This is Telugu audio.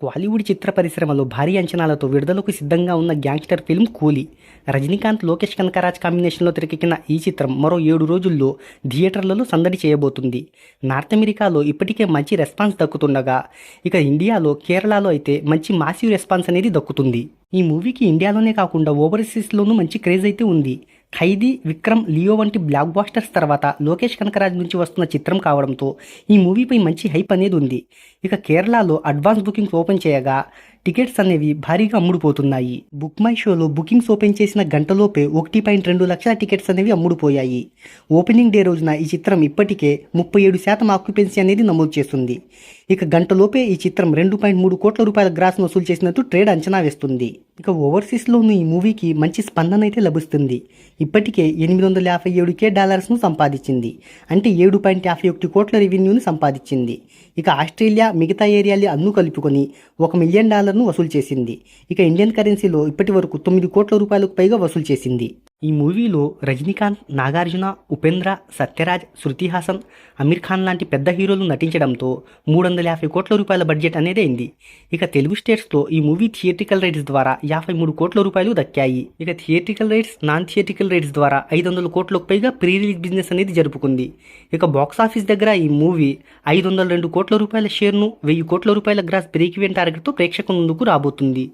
బాలీవుడ్ చిత్ర పరిశ్రమలో భారీ అంచనాలతో విడుదలకు సిద్ధంగా ఉన్న గ్యాంగ్స్టర్ ఫిల్మ్ కూలీ. రజనీకాంత్, లోకేష్ కనకరాజ్ కాంబినేషన్లో తెరకెక్కిన ఈ చిత్రం మరో 7 రోజుల్లో థియేటర్లలో సందడి చేయబోతుంది. నార్త్ అమెరికాలో ఇప్పటికే మంచి రెస్పాన్స్ దక్కుతుండగా, ఇక ఇండియాలో కేరళలో అయితే మంచి మాసివ్ రెస్పాన్స్ అనేది దక్కుతుంది. ఈ మూవీకి ఇండియాలోనే కాకుండా ఓవర్సీస్లోనూ మంచి క్రేజ్ అయితే ఉంది. ఖైదీ, విక్రమ్, లియో వంటి బ్లాక్ బాస్టర్స్ తర్వాత లోకేష్ కనకరాజ్ నుంచి వస్తున్న చిత్రం కావడంతో ఈ మూవీపై మంచి హైప్ అనేది ఉంది. ఇక కేరళలో అడ్వాన్స్ బుకింగ్స్ ఓపెన్ చేయగా టికెట్స్ అనేవి భారీగా అమ్ముడుపోతున్నాయి. బుక్ మై షోలో బుకింగ్స్ ఓపెన్ చేసిన గంటలోపే 1.2 లక్షల టికెట్స్ అనేవి అమ్ముడుపోయాయి. ఓపెనింగ్ డే రోజున ఈ చిత్రం ఇప్పటికే 37% ఆక్యుపెన్సీ అనేది నమోదు చేస్తుంది. ఇక గంటలోపే ఈ చిత్రం 2.3 కోట్ల రూపాయల గ్రాస్ వసూలు చేసినట్టు ట్రేడ్ అంచనా వేస్తుంది. ఇక ఓవర్సీస్లోనూ ఈ మూవీకి మంచి స్పందన అయితే లభిస్తుంది. ఇప్పటికే $857K సంపాదించింది. అంటే 7.51 కోట్ల రెవెన్యూని సంపాదించింది. ఇక ఆస్ట్రేలియా, మిగతా ఏరియాలు అన్ను కలుపుకొని $1 మిలియన్ వసూలు చేసింది. ఇక ఇండియన్ కరెన్సీలో ఇప్పటి వరకు 9 కోట్ల రూపాయలకు పైగా వసూలు చేసింది. ఈ మూవీలో రజనీకాంత్, నాగార్జున, ఉపేంద్ర, సత్యరాజ్, శృతి హాసన్, అమీర్ ఖాన్ లాంటి పెద్ద హీరోలు నటించడంతో 350 కోట్ల రూపాయల బడ్జెట్ అనేది అయింది. ఇక తెలుగు స్టేట్స్లో ఈ మూవీ థియేట్రికల్ రైట్స్ ద్వారా 53 కోట్ల రూపాయలు దక్కాయి. ఇక theatrical rights, non theatrical rights ద్వారా 500 కోట్లకు పైగా ప్రీ రిలీజ్ బిజినెస్ అనేది జరుపుకుంది. ఇక బాక్స్ ఆఫీస్ దగ్గర ఈ మూవీ 502 కోట్ల రూపాయల షేర్ను, 1000 కోట్ల రూపాయల గ్రాస్ బ్రేక్ ఈవెన్ టార్గెట్తో ప్రేక్షకుల ముందుకు రాబోతుంది.